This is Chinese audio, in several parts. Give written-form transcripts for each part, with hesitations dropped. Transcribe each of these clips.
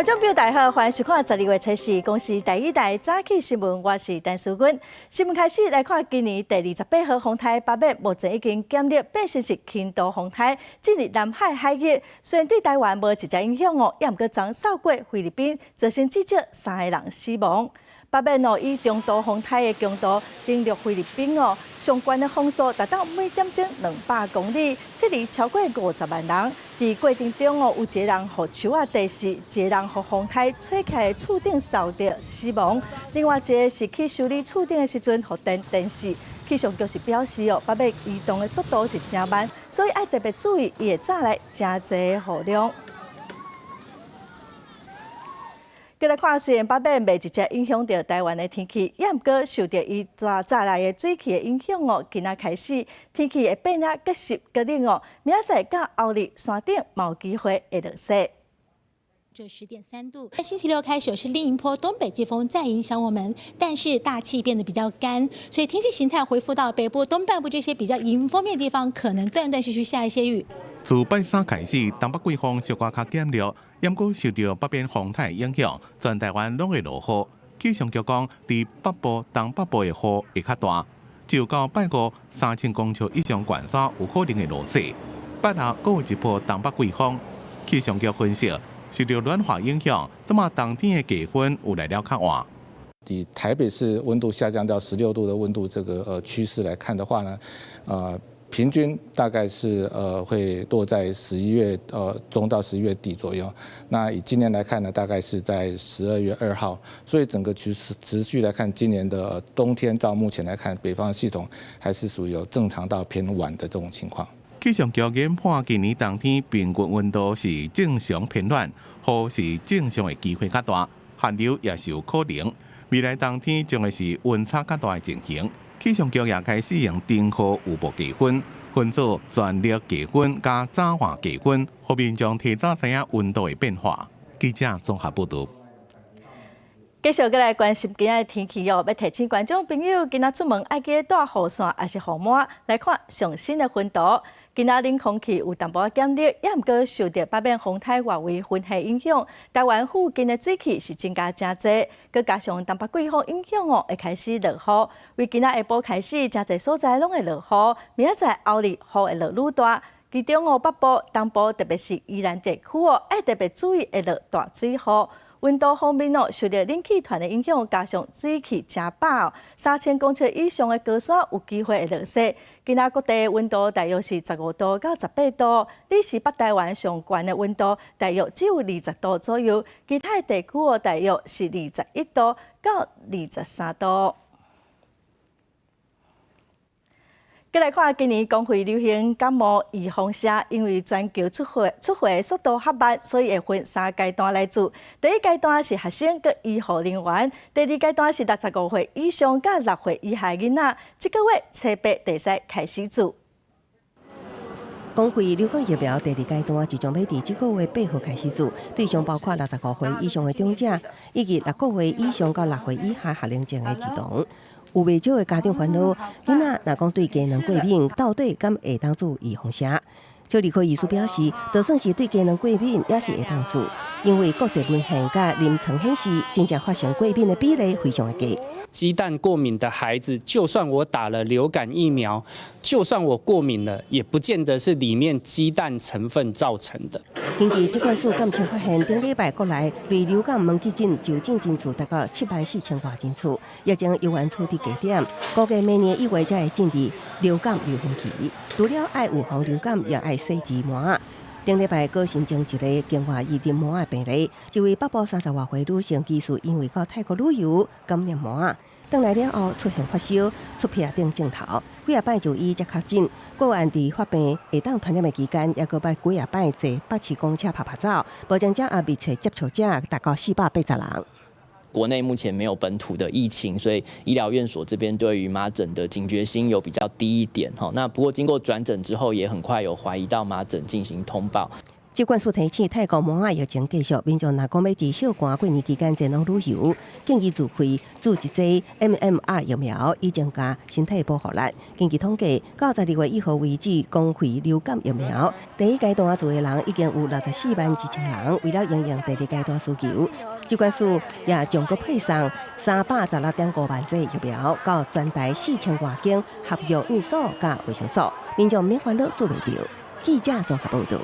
观众朋友大家好，欢迎收看12月7日公视第一台早起新闻，我是陈淑君。新闻开始来看今年第28号风台8月，目前已经建立变成是轻度风台，进入南海海域。虽然对台湾无直接影响哦，也毋过遭扫过菲律宾，造成至少3个人死亡。8月哦，以中度风台的强度登陆菲律宾哦，上悬的风速达到每点钟200公里，距离超过50万人。伫过程中哦，有一个人互树仔地死，一个人互风台吹起的厝顶扫着死亡。另外一个是去修理厝顶的时阵，互电死。气象局是表示哦，8月移动的速度是真慢，所以要特别注意伊会早来真侪的雨量。再来看，虽然8月未直接影响到台湾的天气，也毋过受到伊早来的水汽的影响哦，今仔开始天气会变啊，更湿更冷哦。明仔载到后日山顶嘛有机会会落雪。这10.3度。在星期六开始是另一波东北季风再影响我们，但是大气变得比较干，所以天气形态恢复到北部东半部这些比较迎风面的地方，可能断断续续下一些雨。自拜三开始，东北季风小可较减弱，不过受到北边风台影响，全台湾拢会落雨。气象局讲，伫北部、东北部的雨会较大，就到拜五3000公尺以上悬山有可能会落雪。拜六阁有一波东北季风，气象局分析，受到暖化影响，即马冬天的气温有来了较晚。以台北市温度下降到16度的温度这个趋势来看的话呢，平均大概是会落在11月中到11月底左右。那以今年来看呢，大概是在12月2号。所以整个持续来看，今年的冬天到目前来看，北方系统还是属于有正常到偏晚的这种情况。气象局研判今年冬天平均温度是正常偏暖，雨是正常的机会较大，寒流也是有可能。未来冬天将会是温差较大的情形。气象局也开始用灯号预报季风，分做全热季风加早晚季风，后面将提早知影温度的变化。记者综合报道。继续过来关心今仔的天气哦，要提醒观众朋友，今仔出门爱记得带雨伞还是雨帽来看上新的温度。今仔冷空气有淡薄减热，也毋过受到8面风台外围云系影响，台湾附近的水汽是增加真侪，佮加上东北季风影响哦，会开始落雨。为今仔下晡开始，真侪所在拢会落雨，明仔载后日雨会落愈大。其中哦，北部、东部特别是宜兰地区哦，要特别注意会落大水雨。温度方面哦，受到冷气团的影响，加上水汽真饱，3000公尺以上的高山有机会会落雪。今仔各地温度大约是15度到18度，你是北台湾上悬的温度大约只有20度左右，其他地区哦大约是21度到23度。再来看今年公费流行感冒预防车，因为全球出货速度较慢，所以会分3阶段来做。第一阶段是学生佮医护人员，第二阶段是65岁以上佮6岁以下囡仔。这个月7、8就使开始做。公费流感疫苗第二阶段即将要伫这个月8号开始做，对象包括65岁以上的长者，以及6个月以上到6岁以下学龄前的儿童。有未少的家长烦恼，囡仔若讲对机能过敏，到底敢会当做预防啥？小儿科医师表示，就算是对机能过敏，也是会当做，因为国际文献甲临床显示，真正发生过敏的比例非常的低。鸡蛋过敏的孩子，就算我打了流感疫苗，就算我过敏了，也不见得是里面鸡蛋成分造成的。根据疾管署感情发现，顶礼拜国内类流感门急诊就诊人次达到74000多人次，疫情犹原处伫低点，估计明年1月才会进入流感流行期。除了爱预防流感，也爱洗治麻。顶礼拜个新增一个境外移入麻的病例，一位北部30多岁女性技术因为到泰国旅游感染麻，回来了后出现发烧、出片顶镜头，几啊摆就医才确诊。个案伫发病下当传染的期间，也个摆几啊摆坐北市公车拍照，无症者也密切接触者达到480人。国内目前没有本土的疫情，所以医疗院所这边对于麻疹的警觉心有比较低一点。那不过经过转诊之后，也很快有怀疑到麻疹进行通报。疾管署提醒，泰国满啊疫情继续，民众若讲要伫休寒过年期间前往旅游，建议自费注一剂 MMR 疫苗，以增加身体保护力。根据统计，到12月1号为止，公费流感疫苗第一阶段做的人已经有64万2千人，为了应应第二阶段需求，疾管署也将佮配送316.5万剂疫苗到全台4000多间合约院所甲卫生所，民众免烦恼做袂到。记者综合报道。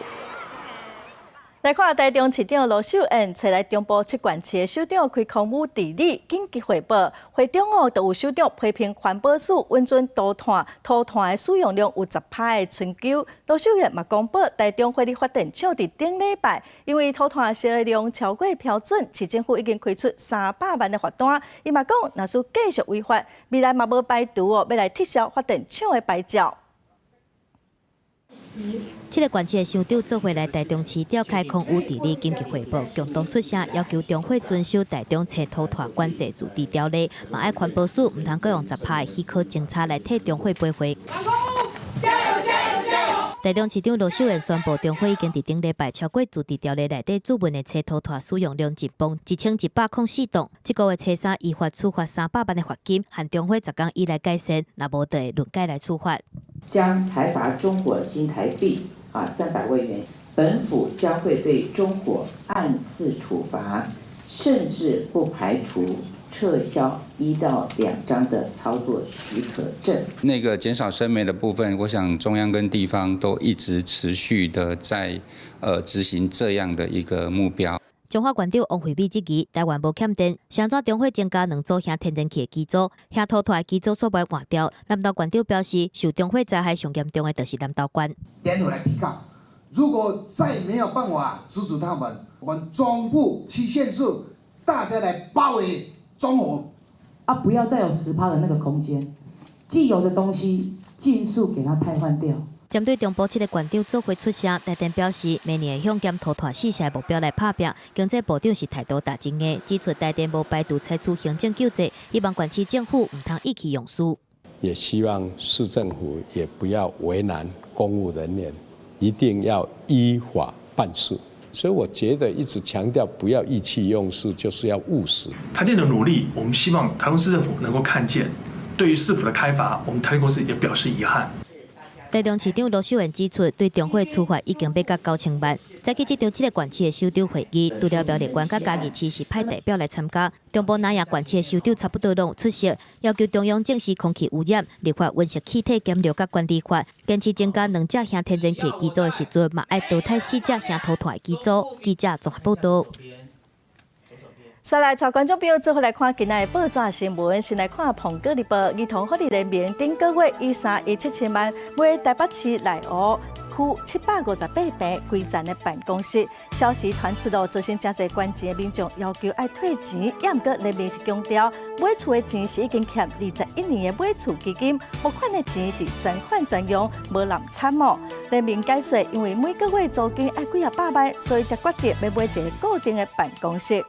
来看台中市长罗秀燕找来中部7县市的首长开空务治理紧急汇报，会中就有首长批评环保署温存涂炭的使用量有10%的春秋。罗秀燕嘛公布台中火力发电厂伫顶礼拜，因为涂炭消耗量超过标准，市政府已经开出300万的罚单。伊嘛讲，若是继续违法，未来嘛无排除要来撤销发电厂的牌照。7个县市的首长做伙来台中市召开空污治理紧急汇报，共同出声要求中会遵守台中市涂炭管制自治条例，嘛爱环保署唔通搁用10%的许可警察来替中会赔回。台中市长罗秀燕宣布，中会已经伫顶礼拜超过自治条例内底注文的车涂炭使用量紧绷1104吨。这个月初3依法处罚300万的罚金，和中会10天以来改善，若无就会论改来处罚。将裁罚中火新台币300万元，本府将会对中火按次处罚，甚至不排除撤销1到2张的操作许可证。那个减少生煤的部分，我想中央跟地方都一直持续的在执行这样的一个目标。中华县长王惠美质疑台湾无欠电，相怎中会增加2组核天然气的机组，核涂炭的机组所袂换掉。南投县长表示，受中会灾害上严重的就是南投县。电力来提高，如果再没有办法阻止他们，我们中部7县市大家来包围中火不要再有10%的那个空间，既有的东西尽速给它汰换掉。针对中部7个县长做伙出声，台电表示，明年会向减涂炭4项目标来拍拼。经济部长是态度大真的，指出台电无排除采取行政救济，希望县市政府唔通意气用事。也希望市政府也不要为难公务人员，一定要依法办事。所以我觉得一直强调不要意气用事，就是要务实。台电的努力，我们希望台中市政府能够看见。对于市府的开罚，我们台电公司也表示遗憾。台中市长罗秀燕指出，对中会处罚已经要到9000万。早起这场7个县市的首长会议，除了苗栗县甲嘉义市是派代表来参加，中部南亚县市的首长差不多拢有出席，要求中央正视空气污染，立法温室气体减量甲管理法，坚持增加2只核天然气机组的时阵，嘛爱淘汰4只核涂炭的机组。记者综合报道。再来，带观众朋友做伙来看今仔的报纸新闻。先来看《澎哥日报》，儿童福利人员顶个月以3亿7千万买台北市内湖区758平规站的办公室。消息传出后，造成真侪关键的民众要求爱退钱，也毋过人民是强调买厝的钱是已经欠21年的买厝基金，募款的钱是专款专用，无人参谋。人民解说，因为每个月租金爱几啊百万，所以才决定要买一个固定的办公室。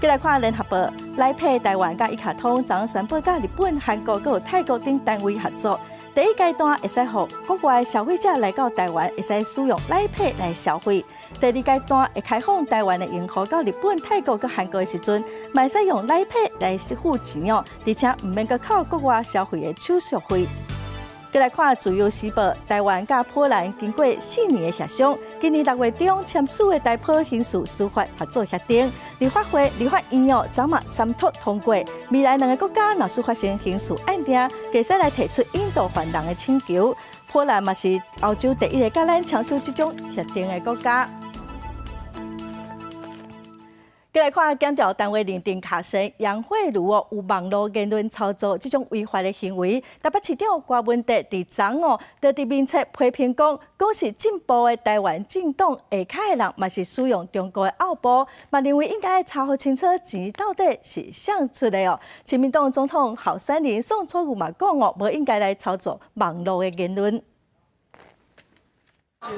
再来看《联合报》，来配台湾甲一卡通昨宣布甲日本、韩国、有泰国等单位合作。第一阶段会使让国外消费者来到台湾，会使使用来配来消费。第二阶段会开放台湾的用户到日本、泰国、佮韩国的时阵，嘛会使用来配来付钱哦，而且唔免佮靠国外消费的手续费。再来看《自由时报》，台湾甲波兰经过4年的协商，今年6月中签署的台波刑事司法合作协定，立法会立法院昨晚3读通过。未来2个国家若是发生刑事案件，可使来提出引渡犯人的请求。波兰嘛是欧洲第一个甲咱签署这种协定的国家。再来看检调单位认定确实杨惠如有网络言论操作这种违法的行为。台北市长郭文德伫昨就伫面册批评讲是进步的台湾政党下骹的人，嘛是使用中国的奥步，嘛认为应该查核清楚钱到底是谁出的哦。亲民党总统候选人宋楚瑜嘛讲无应该来操作网络的言论。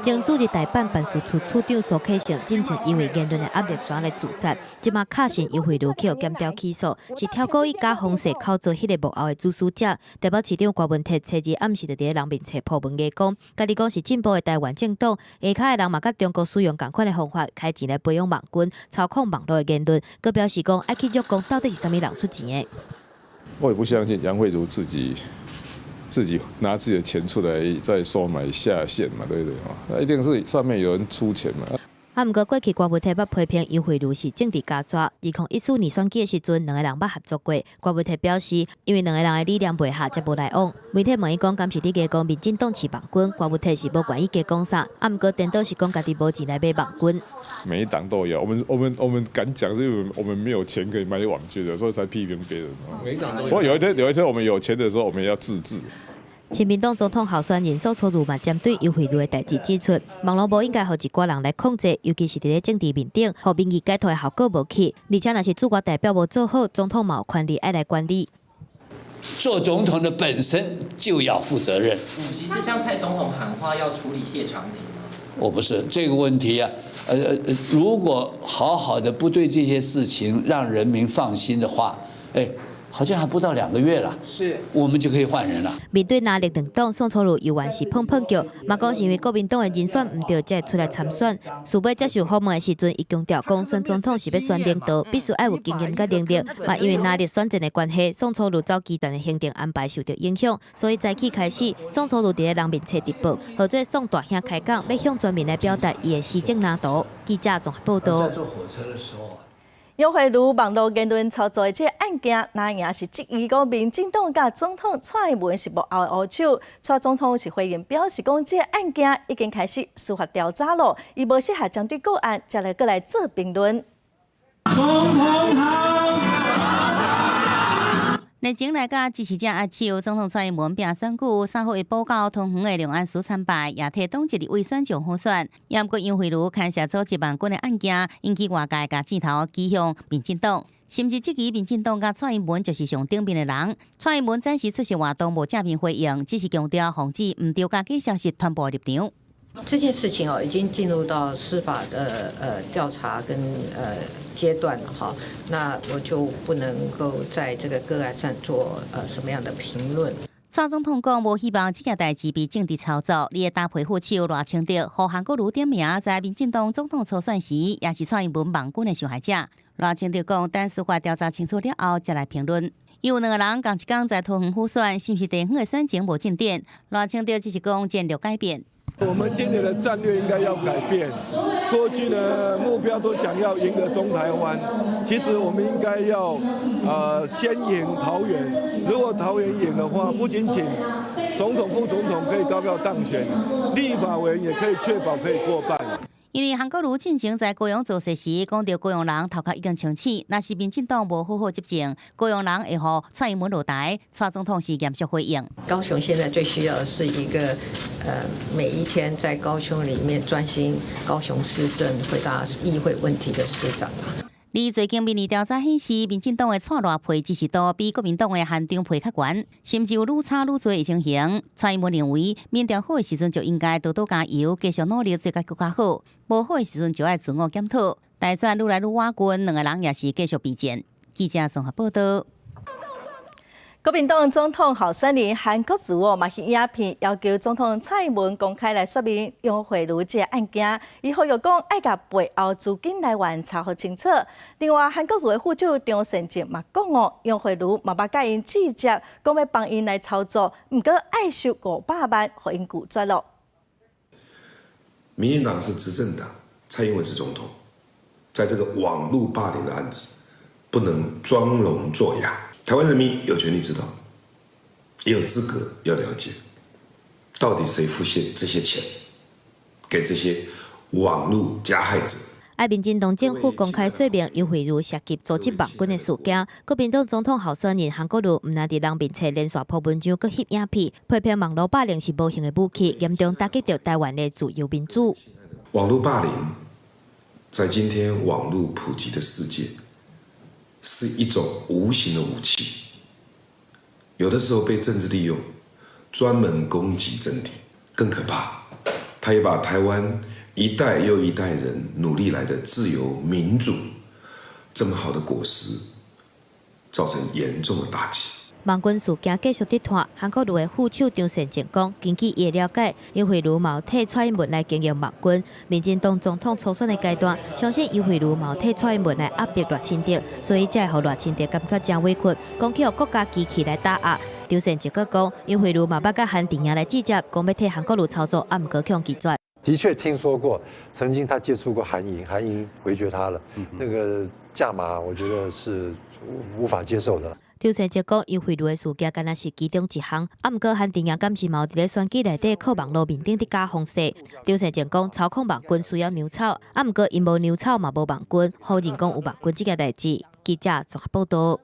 前驻日台办办事处处长苏启成进行因为言论的压力转来自杀，即马卡信优惠路去检调起诉，是超过以假方式敲造迄个幕后的主使者。台北市长郭文铁初日暗时就伫人面前破门牙讲，家己讲是进步的台湾政党，下骹的人嘛甲中国使用同款的方法，开钱来培养网军，操控网络的言论。佮表示讲，爱去约讲到底是啥物人出钱的。我也不相信杨慧茹自己拿自己的钱出来再收买下线嘛，对不对？那一定是上面有人出钱嘛。毋过过去郭文铁捌批评尤慧茹是政治家抓，2014年选举的时阵，两个人捌合作过。郭文铁表示，因为两个人的理念袂合，才无来往。媒体问伊讲，敢是你加讲民进党饲网军？郭文铁是无愿意加讲啥。毋过颠倒是讲家己无钱来买网军。每一党都有，我们敢讲，是因为我们没有钱可以买网军的，所以才批评别人。不过有一天我们有钱的时候，我们要自治。亲民党总统候选人宋楚瑜嘛，针对尤慧茹的代志指出，网络无应该互一寡人来控制，尤其是伫咧政治面顶，互民意改脱的效果无去。而且若是驻外代表无做好，总统嘛有权利爱来管理。做总统的本身就要负责任。主席是向蔡总统喊话要处理谢长廷吗？我不是这个问题啊，如果好好的不对这些事情让人民放心的话，好像还不到2个月了，是，我们就可以换人了。面对压力两党，宋楚瑜犹原是碰叫，嘛讲是因为国民党的人选唔对，才会出来参选。事尾接受访问的时阵，伊强调讲选总统是要选领导，必须爱有经验甲能力。嘛因为压力选战的关系，宋楚瑜早期段的行程安排受到影响，所以早起开始，宋楚瑜伫咧人面前直播，或者宋大兄开讲，要向全民来表达伊的施政蓝图。记者综合报道。在坐火车的时候。杨慧茹网络言论操作的这案件，那也是质疑讲民进党甲总统蔡英文是幕后的黑手。蔡总统是回应表示讲，这案件已经开始司法调查了，伊无适合针对个案再来做评论。日前来甲支持者阿秋总统蔡英文拼选举，3号会报告同园的两岸输参败，也提党一日为选上好选。也毋过杨慧茹牵涉组织网军的案件，引起外界甲箭头指向民进党，甚至质疑民进党甲蔡英文就是上顶面的人。蔡英文暂时出席活动无正面回应，只是强调防止唔对假假消息传播立场。这件事情已经进入到司法的调查跟阶段了哈，那我就不能够在这个个案上做什么样的评论。蔡总统讲无希望这件代志被政治操作，你的搭配副手赖清德和韩国瑜点名在民进党总统初选时，也是蔡英文网军的受害者。赖清德讲等司法调查清楚了后再来评论。有两个人同一天在桃园府选，是不是地方的选情无进展？赖清德只是讲战略改变。我们今年的战略应该要改变。过去的目标都想要赢得中台湾，其实我们应该要先赢桃园。如果桃园赢的话，不仅仅总统、副总统可以高票当选，立法委员也可以确保可以过半。因为韩国瑜进行在高雄造势时，讲到高雄人头壳已经清醒，若是民进党无好好执政，高雄人会互蔡英文落台。蔡总统是严肃回应。高雄现在最需要的是一个每一天在高雄里面专心高雄市政、回答议会问题的市长。而最近民意调查显示，民进党的蔡赖配支持度比国民党的韩中配较悬，甚至有愈差愈多的情形。蔡英文认为，民调好的时阵就应该多多加油，继续努力做甲更加好；无好的时阵就要自我检讨。大选愈来愈瓦解，两个人也是继续比战。记者综合报道。国民党总统候选人韩国瑜嘛去影片，要求总统蔡英文公开来说明杨慧茹这案件，伊呼吁讲爱甲背后资金来源查核清楚。另外，韩国瑜的副手张善政嘛讲杨慧茹嘛捌甲因直接讲要帮因来操作，毋过爱收500万，互因拒绝咯。民进党是执政党，蔡英文是总统，在这个网络霸凌的案子，不能装聋作哑。台湾人民有权利知道，也有资格要了解，到底谁付现这些钱给这些网络加害者。爱民进党政府公开说明杨慧茹涉及组织网军的事件，国民党总统候选人韩国瑜毋但伫人面前连续破文章，佮翕影片，批评网络霸凌是无形的武器，严重打击到台湾的自由民主。网络霸凌在今天网络普及的世界，是一种无形的武器，有的时候被政治利用，专门攻击政敌。更可怕，他也把台湾一代又一代人努力来的自由民主这么好的果实，造成严重的打击。网军事件继续伫拖，韩国瑜的副手张善政讲，根据伊了解，邱慧茹毛替蔡英文来经营网军。民进党总统初选的阶段，相信邱慧茹毛替蔡英文来压迫赖清德，所以才会让赖清德感觉真委屈，讲去予国家机器来打压。张善政阁讲，邱慧茹嘛捌甲韩定阳来指责，讲要替韩国瑜操作，毋过向拒绝。的确听说过，曾经他接触过韩营，韩营回绝他了。那个价码，我觉得是无法接受的。张善政讲，邱慧茹的事件敢若是其中一项，毋过韩定阳敢是毛伫咧选举内底靠网络面顶伫假方式。张善政讲，操控网军需要牛草，毋过因无牛草嘛无网军，否认讲有网军这件代志。记者综合报道。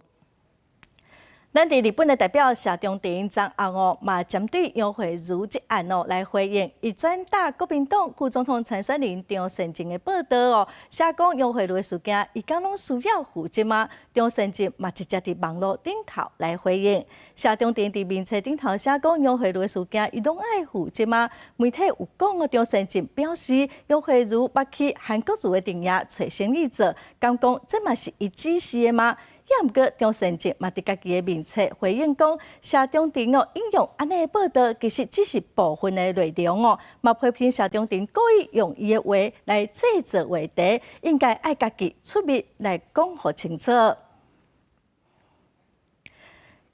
咱伫日本的代表谢中廷昨暗嘛针对杨惠如这案来回应，伊转达国民党副总统参选人张善政的报道写讲杨惠如的事件，伊敢拢需要负责吗？张善政嘛直接伫网络顶头来回应。谢中廷伫面册顶头写讲杨惠如的事件，伊拢爱负责吗？媒体有讲张善政表示杨惠如捌去韩国瑜的店遐找生意做，敢讲这嘛是伊指示的吗？也毋过，张善政嘛伫家己的面册回应讲，谢中廷引用安尼的报道，其实只是部分的内容嘛批评谢中廷故意用伊的话来制造话题，应该爱家己出面来讲互清楚。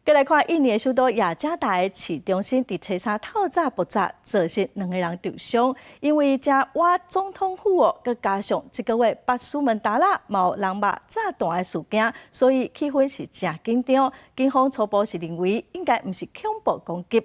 再来看印尼的首都雅加达的市中心，伫车山透早爆炸，造成2个人受伤。因为遮挖总统府佮加上这个月巴苏门答腊有人肉炸弹的事件，所以气氛是真紧张。警方初步是认为应该毋是恐怖攻击。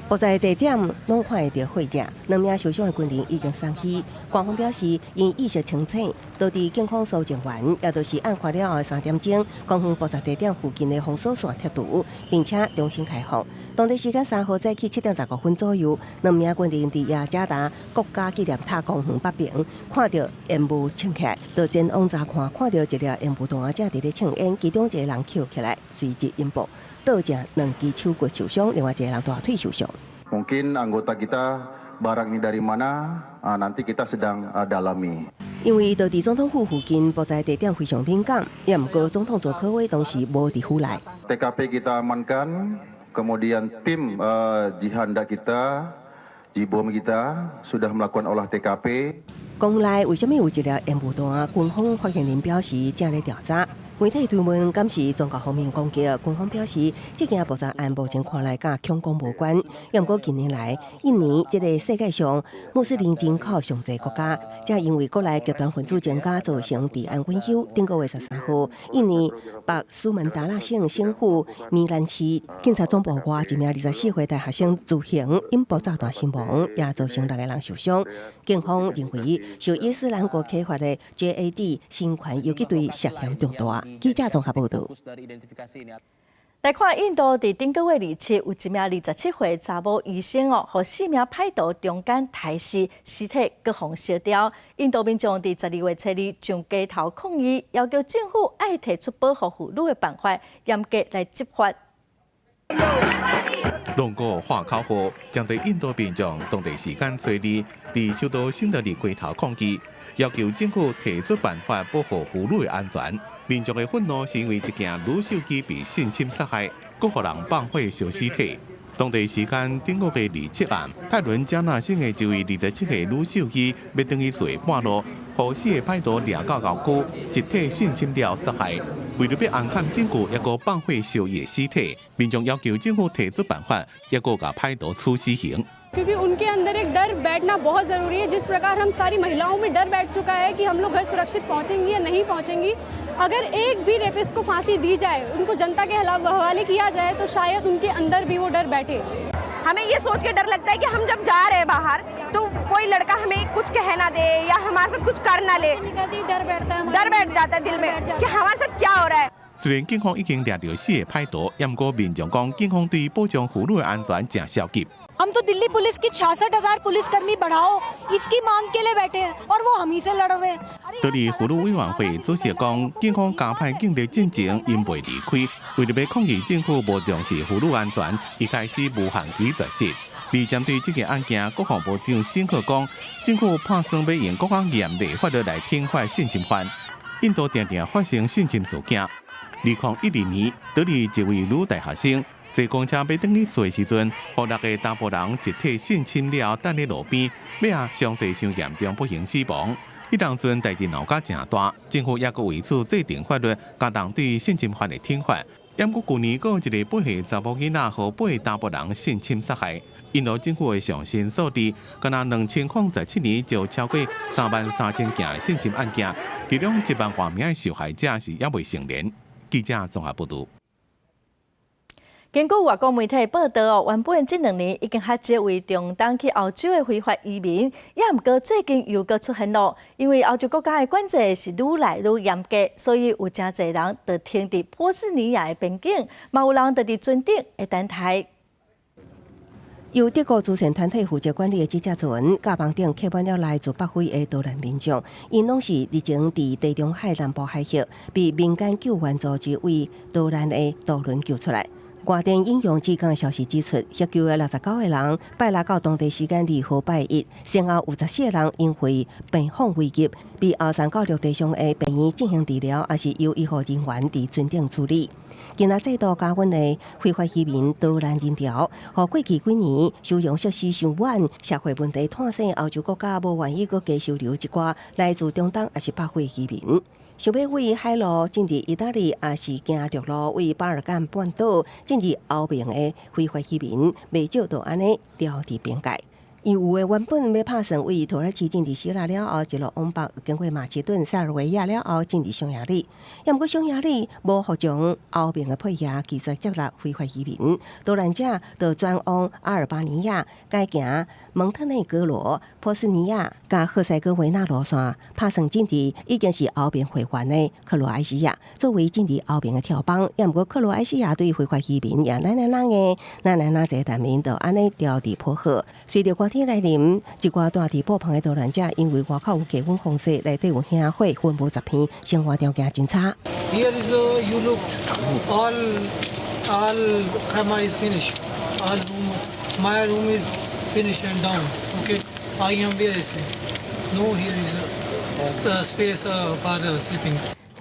爆炸地点拢看会到火者，2名受伤的军人已经送去。官方表示，因意识清醒，导致警方搜证员，也就是案发了后3点钟，公园爆炸地点附近的封锁线拆除，并且重新开放。当地时间3号早起7点15分左右，2名军人伫雅加达国家纪念塔公园北边，看到烟雾冲起来，就前往查看，看到一粒烟雾弹正伫咧庆烟，其中一个人捡起来，随即引爆。倒正2只手骨受伤，另外一个人大腿受伤。Mungkin anggota kita barang ini dari mana? Nanti kita sedang dalami. 因为到伫总统府附近爆炸地点非常敏感，也毋过总统座科委当时无伫府内。TKP kita amankan, kemudian tim jihanda kita, jibom kita sudah melakukan olah TKP. 公内为什么有一粒烟雾弹？军方发言人表示正咧调查。媒体追问敢是中国方面攻击，军方表示，这件爆炸案目前看来甲恐攻无关。不过近年来，印尼这个世界上穆斯林人口上侪国家，正因为国内极端分子增加，造成治安危险。顶个月13号，印尼北苏门答腊省省府米兰市警察总部外一名24岁大学生自行因爆炸弹身亡，也造成6个人受伤。警方认为，受伊斯兰国启发的 JAD 新款游击队涉嫌中大。记者综合报道。来看印度伫顶个月27，有一名27岁查某医生互4名歹徒中间抬死，尸体各方烧掉。印度民众伫12月7日上街头抗议，要求政府爱提出保护妇女的办法，严格来执法。龙哥话口后，将在印度民众当地时间周日伫首都新德里街头抗议，要求政府提出办法保护妇女的安全。民众的愤怒是因为一件女手机被性侵杀害，搁互人放火烧尸体。当地时间顶个月27暗，泰伦加纳省的一位27岁女手机要等于坐半路，互4个歹徒掠到后久，集体性侵了杀害。为了要安看证据，也搁放火烧伊的尸体。民众要求政府提出办法，也搁甲歹徒处死刑。क्योंकि उनके अंदर एक डर बैठना बहुत ज़रूरी है। जिस प्रकार हम सारी महिलाओं में डर बैठ चुका है कि हम लोग घर सुरक्षित पहुंचेंगी या नहीं पहुंचेंगी, अगर एक भी रेपिस्ट को फांसी दी जाए, उनको जनता के हवाले किया जाए, तो शायद उनके अंदर भी वो डर बैठे। हमें ये सोच के डर लगता है कि हम जब जा रहे हैं बाहर तो कोई लड़का हमें कुछ कह ना दे या हमारे साथ कुछ कर ना ले, डर बैठ जाता है दिल में कि हमारे साथ क्या हो रहा है। 虽然警方已经抓到4个歹徒，不过民众讲警方对保障妇女的安全正消极。 हम तो दिल्ली पुलिस की 66,000 पुलिसकर्मी बढ़ाओ इसकी मांग के लिए बैठे हैं और वो हम ही से लड़ रहे हैं। 当地妇女委员会主席讲，警方加派警力进前因未离开，为了要抗议政府无重视妇女安全，一开始无限期绝食。而针对这件案件，国防部长辛克讲，政府打算要用各项严厉法律来惩罚性侵犯。印度常常发生性侵事件。2012年，德里一位女大学生坐公车要转去厝的时阵，被6个查甫人集体性侵了，等在路边，尾啊伤势伤严重，不幸死亡。迄当阵代志闹甲正大，政府也阁为此制定法律，加重对性侵犯的惩罚。也毋过去年，阁有一个8岁查某囡仔和8个查甫人性侵杀害。印度政府的上新数字，敢若2017年就超过33000件性侵案件，其中1万多名的受害者是也未成年。记者综合报道。根据外国媒体报道，原本这2年已经合籍为中东去欧洲的非法移民，也毋过最近又搁出现咯。因为欧洲国家的管制是愈来愈严格，所以有真侪人就停伫波斯尼亚的边境，嘛有人就伫船顶会等待。由德国慈善团体负责管理的这只船，甲房顶客满了来自北非的多难民众，因拢是历经伫地中海南部海峡，被民间救援组织为多难的渡轮救出来。外电引用浙江消息指出，获救的69个人，拜六到当地时间2号拜一，先后有14个人因为病况危急，被后送到陆地上的病院进行治疗，也是由医护人员伫船顶处理。今仔制度加温的非法移民多难人潮，和过去几年收容设施上晚、社会问题摊生欧洲国家无愿意搁加收留一寡来自中东也是北非移民。想要为海路进入意大利，也是行陆路为巴尔干半岛进入欧盟的非法移民，未少就安尼调伫边界。有的原本要打算为土耳其进入希腊了后，一路往北经过马其顿、塞尔维亚了后进入匈牙利。也毋过匈牙利无服从欧盟的配合，拒绝接纳非法移民，多难者就转往阿尔巴尼亚，改行蒙特内哥罗、波斯尼亚、加赫塞哥维那路线，打算进入已经是欧盟会员的克罗埃西亚，作为进入欧盟的跳板。也毋过克罗埃西亚对非法移民也哪侪难民就安尼调伫破河，随着天来临，一寡大地破棚的逃难者，因为外口有低温风势，内底有香火，分无10片，生活条件真差。Here is you look all Khama is finished. All room, my room is finished and down. Okay, I am where is it? No, here is space for sleeping.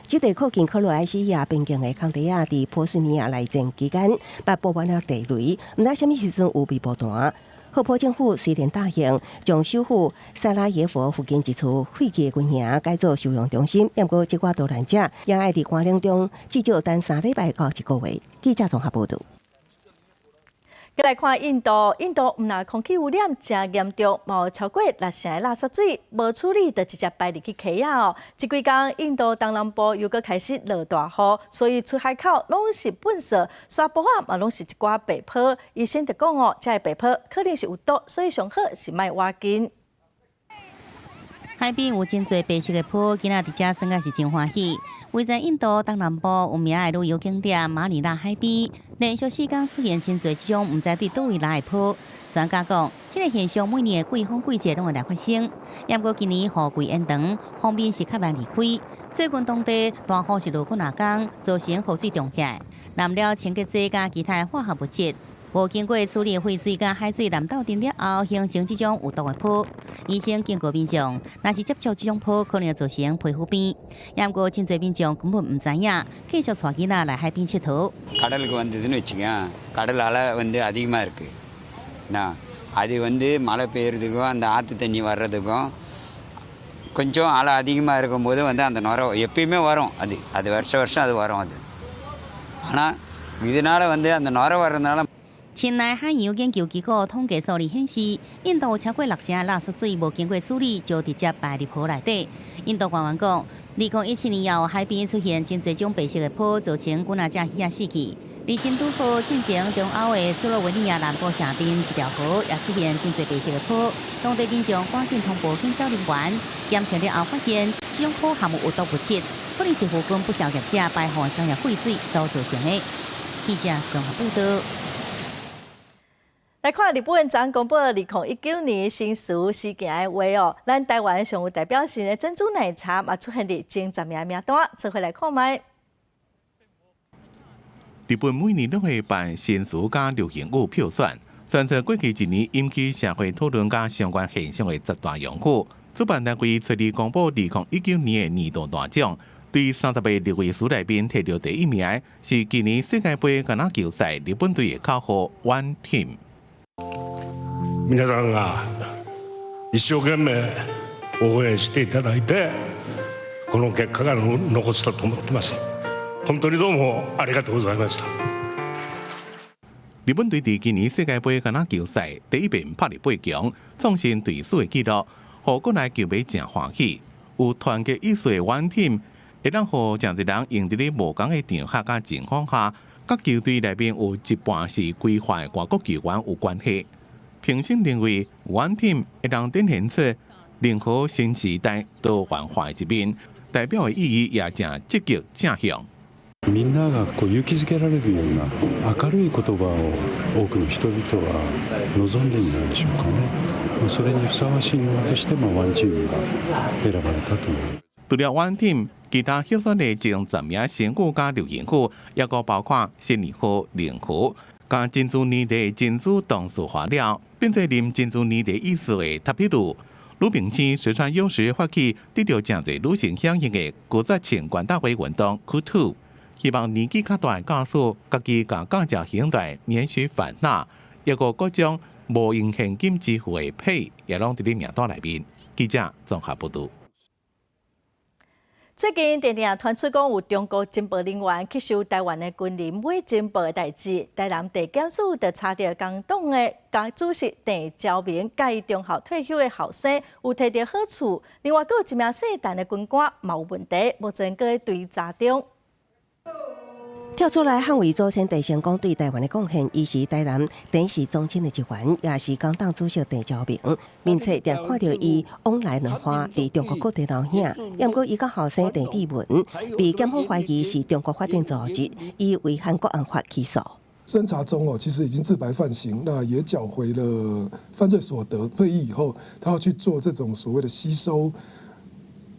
这个靠近克罗埃西亚边境的康迪亚，伫波斯尼亚内战期间，被布满了地雷，毋知什么时阵有被爆弹。赫坡政府虽然答应将首府萨拉耶夫附近一处废弃的军营改造收容中心，不过这寡逃难者也爱伫官领中至少等3礼拜到1个月。记者综合报道。再来看印度毋但空气污染真严重，嘛有超过6成的垃圾水无处理，就直接排入去溪啊哦。这几天印度东南部又搁开始落大雨，所以出海口拢是粪扫，沙坡啊嘛拢是一寡白坡。医生就讲哦，这白坡可能是有毒，所以上好是莫挖紧。海边有真侪白色的坡，今仔伫遮算个是真欢喜。位在印度东南部有名的旅游景点马尼拉海边，连续4天出现真侪这种毋知对倒位来的坡。专家讲，这个现象每年的季风季节拢会来发生。也不过今年雨季延长，方面是较慢离开。最近当地大雨是落过哪天，造成雨水涨起来，淋了清洁剂加其他化学物质。无经过处理废水甲海水淋到地了后，形成这种有毒的坡。医生警告民众，若是接触这种坡，可能造成皮肤病。也不过真侪民众根本唔知影，继续带囡仔来海边佚佗。கடலுக்கு வந்ததுன்னு வச்சுக்கேன், கடல் அலை அதிகமாக இருக்கு. அது மழை பெய்யறதுக்கும் அந்த ஆற்று தண்ணி வர்றதுக்கும் கொஞ்சம் அலை அதிகமாக இருக்கும்போது அந்த நுரை எப்பயுமே வரும். அது வருஷம் அது வரும் அது. ஆனால் இதனால அந்த நுரை வர்றதுனால。亲来海洋研究机构统计数字显示，印度超过6成的垃圾水无经过处理就直接排入河内底。印度官员讲，2017年后海边出现真侪种白色的坡，造成几仔只鱼死去。而真拄好进前中欧的斯洛文尼亚南部城边一条河也出现真侪白色的坡，当地民众赶紧通报警消人员，检测了后发现，这种坡含有毒物质，可能是附近不肖业者排放的商业废水所造成的。记者综合报道。来看日本昨公布2019年新书事件的话哦，咱台湾上有代表性的珍珠奶茶嘛出现伫前10名名单，做回来看卖。日本每年都会办新书加流行语票选，选择过去一年引起社会讨论甲相关现象的10大用语，主办单位出力公布2019年的年度大奖。对30位入围数内面摕到第1名的是今年世界杯橄榄球赛日本队的靠号 One Team。皆さんが一生懸命応援していただいて、この結果が残せたと思ってます。本当にどうもありがとうございました。日本队在今年世界杯橄榄球赛第一遍拍入8强，创新队史的纪录，让国内球迷真欢喜。有团结意识的 One Team， 会当让真侪人用伫咧无同的场合甲情况下，甲球队内面有一半是规划的外国球员有关系。评审认为 One Team 会当展现出任何新时代多元化的一面，代表的意义也真积极正向。みんなが勇気づけられるような明るい言葉を多くの人々は望んでいるんでしょうかね。それにふさわしいものとしてワンチームが選ばれたという。除了 One Team， 其他候选的前10名新句加流行句，也个包括新年好、年好，加珍珠年的珍珠动词化了，并且念珍珠年的意思的塔皮鲁。鲁平青实传有时发起得到真侪女性响应的古早情关大会运动 Kutu， 希望年纪较大的教师家己甲教教兄弟免去烦恼，也个各种无用现金支付的配也拢伫咧名单内面。记者综合报道。最近常常传出讲有中国情报人员去收台湾的军人买情报的代志，台南地检署就查到工党的江主席郑昭明，甲伊中校退休的后生有摕到好处，另外，佫有一名姓陈的军官嘛有问题，目前佫在追查中。跳出来捍卫祖先郑成功对台湾的贡献，伊是台南电视中心的一员，也是工党主席郑昭明。民测常看到伊往来两花，伫中国各地闹兄。不过伊甲后生郑志文被检方怀疑是中国法定组织，以违反国安法起诉。侦查中其实已经自白犯行，那也缴回了犯罪所得。退役以后，他要去做这种所谓的吸收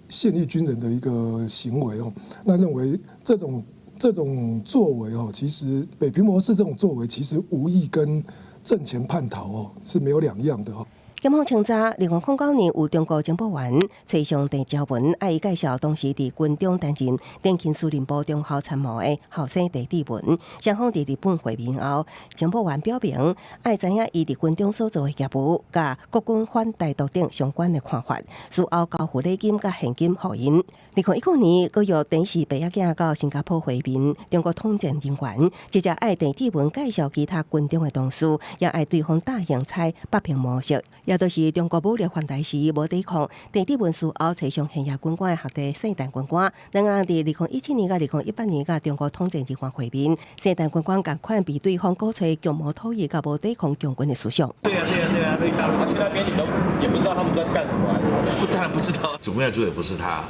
现役军人的一个行为那认为这种作为其实北平模式这种作为，其实无异跟挣钱叛逃是没有两样的检方清查，2009年有中国情报员找上郑昭文，伊介绍当时伫军中担任电勤司令部中校参谋的后生郑志文。双方伫日本会面后，情报员表明爱知影伊伫军中所做的业务，甲国军反台独等相关的看法，事后交付礼金甲现金互因。2019年，佮约电视白仔囝到新加坡会面，中国统战人员直接爱郑志文介绍其他军中的同事，也爱对方大型采北平模式。也就是中国武力犯台时无抵抗，郑志文事后找上现役军官的学弟姓陈军官，两人伫2017年甲2018年甲中国统战人员会面，姓陈军官共款被对方鼓吹强谋土义甲无抵抗强军的思想。对啊，被大陆他去那边你都也不知道他们在干什么还是什么？当然不知道，主谋组也不是他，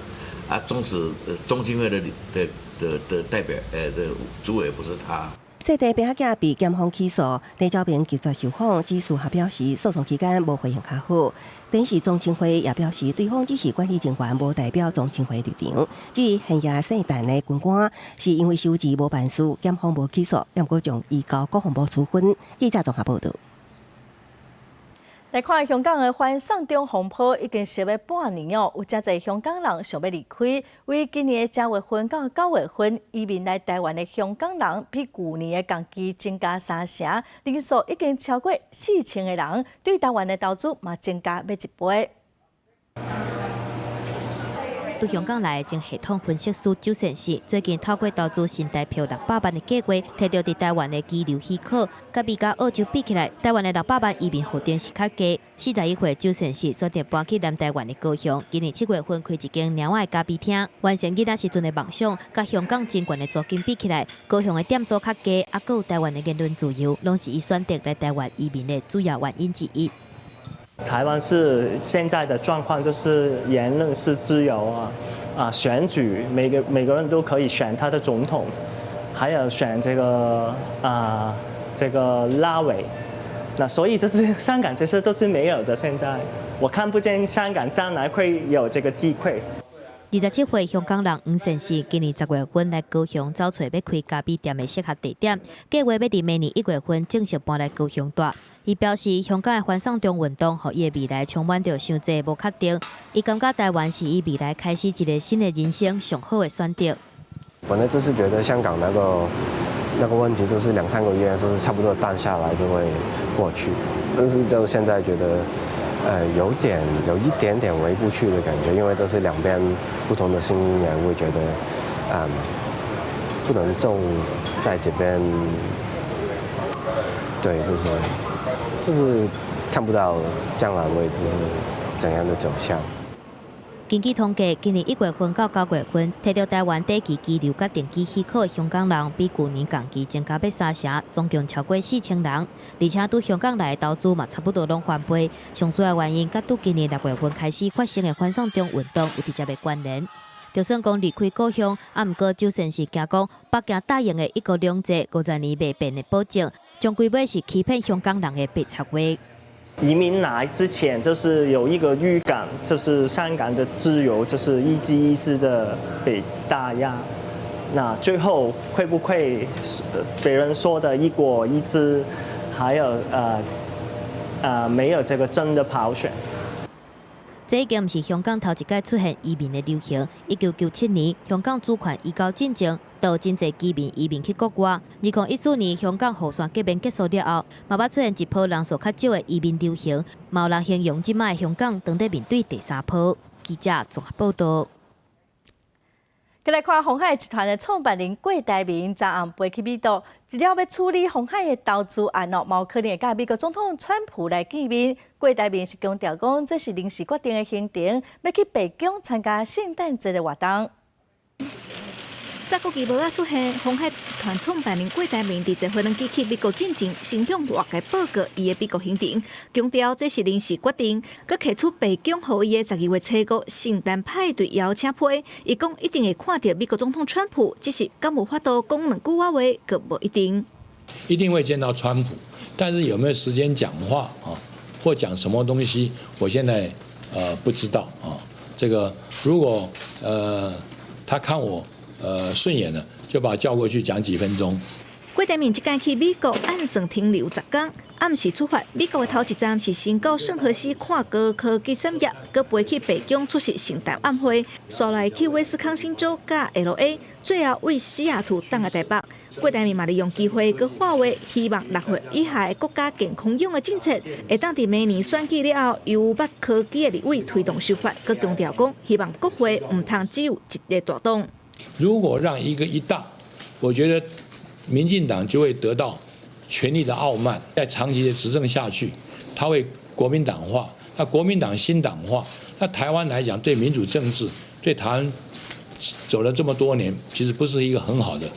中经会的代表的主委也不是他。细地白仔囝被检方起诉，郑昭明拒绝受访，指事后表示诉讼期间无回应较好。电视中青会也表示，对方只是管理人员，无代表中青会立场。至于现役姓陈的军官，是因为收支无办事，检方无起诉，也过将移交国防部处分。记者综合报道。来看香港的反送中风波已经烧了半年有真侪香港人想要离开。为今年的10月份到9月份，移民来台湾的香港人比去年的同期增加3成，人数已经超过4000个人，对台湾的投资嘛增加要1倍。từ香港来的前系统分析师周先生，最近透过投资新台票600万的计划，摕到伫台湾的居留许可，甲美甲澳洲比起来，台湾的600万移民户顶是较低。41岁周先生选择搬去南台湾的高雄，今年7月份开一间猫仔的咖啡厅，完成囡仔时阵的梦想。甲香港真悬的租金比起来，高雄的店租较低，还有台湾的言论自由，拢是伊选择来台湾移民的主要原因之一。台湾是现在的状况，就是言论是自由选举每个人都可以选他的总统，还有选这个拉委，那所以这是香港这些都是没有的。现在我看不见香港将来会有这个机会。27岁香港人黄先生今年10月份来高雄找找要开咖啡店的适合地点，计划要伫明年1月份正式搬来高雄住。伊表示，香港的反送中运动，予伊的未来充满着伤济无确定。伊感觉台湾是伊未来开始一个新的人生上好的选择。本来就是觉得香港那个问题，就是2-3个月，就是差不多淡下来就会过去，但是就现在觉得。有一点点回不去的感觉，因为这是两边不同的声音，也会觉得，不能就在这边，对，就是看不到将来会就是怎样的走向。根据统计，今年1月份到9月份，摕到台湾第一期居留甲定期许可的香港人，比去年同期增加要3成，总共超过4000人。而且对香港来的投资嘛，差不多拢翻倍。上主要原因，甲对今年6月份开始发生的反送中运动有直接的关联。就算讲离开故乡，毋过周先生惊讲，北京答应的1国2制50年未变的保证，终归尾是欺骗香港人的白贼话。移民来之前，就是有一个预感，就是香港的自由就是一支一支的被打压。那最后会不会别人说的1国1制，还有没有这个真的普选？这已经不是香港头一届出现移民的流行。1997年，香港主权移交进程，导真侪居民移民去国外。2014年，香港护伞革命结束了后，嘛捌出现一波人数较少的移民流行。有人形容即摆香港当在面对第3波。记者综合报道。再来看鸿海集团的创办人郭台铭昨暗飞去美国，除了要处理鸿海的投资案嘛有可能会甲美国总统川普来见面。郭台铭是强调讲，这是临时决定的行程，要去白宫参加圣诞节的活动。在国际无啊出现，鸿海集团创办人郭台铭伫坐飞机去美国进前，先向外界报告伊的美国行程，强调这是临时决定，佮摕出白宫予伊的12月初5圣诞派对邀请批。伊讲一定会看到美国总统川普，只是敢有法度讲2句话，佮无一定。一定会见到川普，但是有没有时间讲话啊，或讲什么东西，我现在不知道啊。这个如果他看我。顺眼了，就把他叫过去讲几分钟。郭台铭这届去美国按算停留10天，暗时出发。美国的头一站是先到圣荷西看高科技产业，佮飞去白宫出席圣诞晚会，刷来去威斯康星州甲 LA， 最后为西雅图等下台北。郭台铭嘛利用机会佮话话，希望6月以下的国家健康用的政策，会当伫明年选举了后，由捌科技的立委推动修法。佮强调讲，希望国会唔通只有一个大党。如果让一大，我觉得民进党就会得到权力的傲慢，在长期的执政下去，他会国民党化，那国民党新党化，那台湾来讲，对民主政治，对台湾走了这么多年，其实不是一个很好的。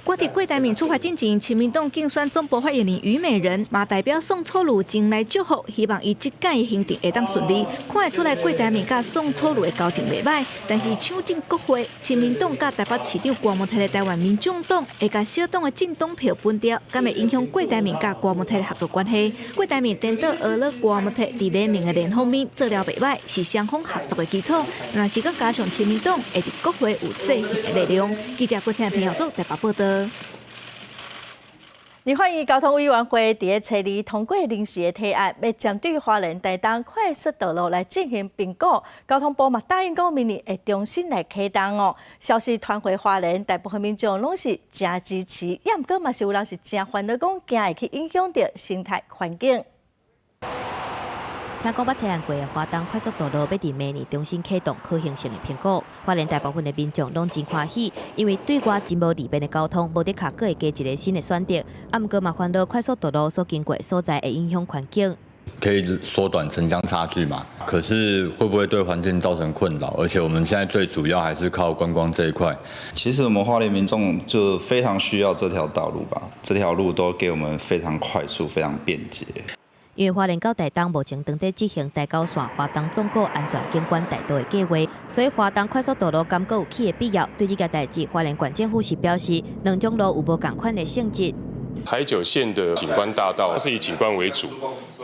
我伫郭台铭出发之前，亲民党竞选总部发言人虞美人嘛代表宋楚瑜前来祝福，希望伊这届的行程会当顺利。看得出来，郭台铭甲宋楚瑜的交情袂歹，但是抢进国会，亲民党甲台北市长郭文泰的台湾民众党会甲小党的政党票分掉，敢会影响郭台铭甲郭文泰的合作关系？郭台铭颠倒讹了郭文泰伫联名的联方面做了袂歹，是双方合作的基础。若是佮加上亲民党会伫国会有制衡的力量。记者郭灿平合作台北报道。立法院交通委员会伫初二通过临时的提案，要针对花莲台东快速道路来进行评估。交通部嘛答应讲明年会重新来启动哦。消息传回花莲，大部分民众拢是真支持，也毋过嘛是有人是真烦恼，讲惊会去影响到生态环境。听讲捌提案过的花东快速道路，要伫明年重新启动可行性的评估。花莲大部分的民众拢真欢喜，因为对外真无利便的交通，无得卡个会加一个新的选择。啊，毋过嘛烦恼快速道路所经过的所在会影响环境。可以缩短城乡差距嘛？可是会不会对环境造成困扰？而且我们现在最主要还是靠观光这一块。其实我们花莲民众就非常需要这条道路吧，这条路都给我们非常快速、非常便捷。因为花莲到台东目前当地执行台九线花东纵谷安全景观大道的计划，所以花东快速道路敢阁有起的必要。对这件代志，花莲县政府是表示，两种路有无同款的性质。台九线的景观大道是以景观为主，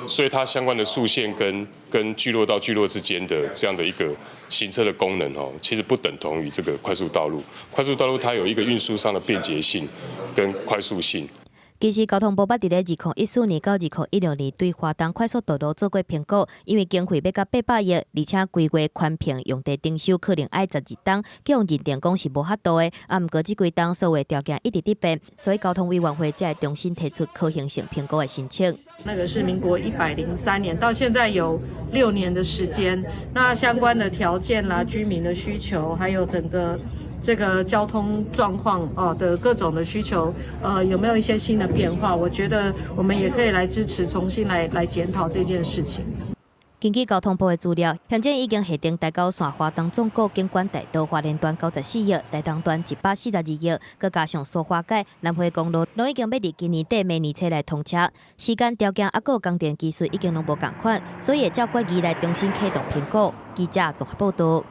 所以它相关的速线跟聚落到聚落之间的这样的一个行车的功能其实不等同于这个快速道路。快速道路它有一个运输上的便捷性跟快速性。其实交通部捌伫咧2014年到2016年对花东快速道路做过评估，因为经费要到800亿，而且规划宽屏用地征收可能要12档，计用认定讲是无法度的。啊，毋过这几档所有条件一直伫变，所以交通委员会才会重新提出可行性评估的申请。那个是民国103年，到现在有6年的时间，那相关的条件啦、居民的需求，还有整个这个交通状况的各种的需求，有没有一些新的变化？我觉得我们也可以来支持，重新来检讨这件事情。根据交通部的资料，现在已经核定台九线花东纵谷景观大道花莲段94亿，台东段142亿，佮加上苏花改、南回公路，拢已经要伫今年底明年初来通车。时间条件还有供电技术已经拢无共款，所以会照过期来重新启动评估。记者综合报道。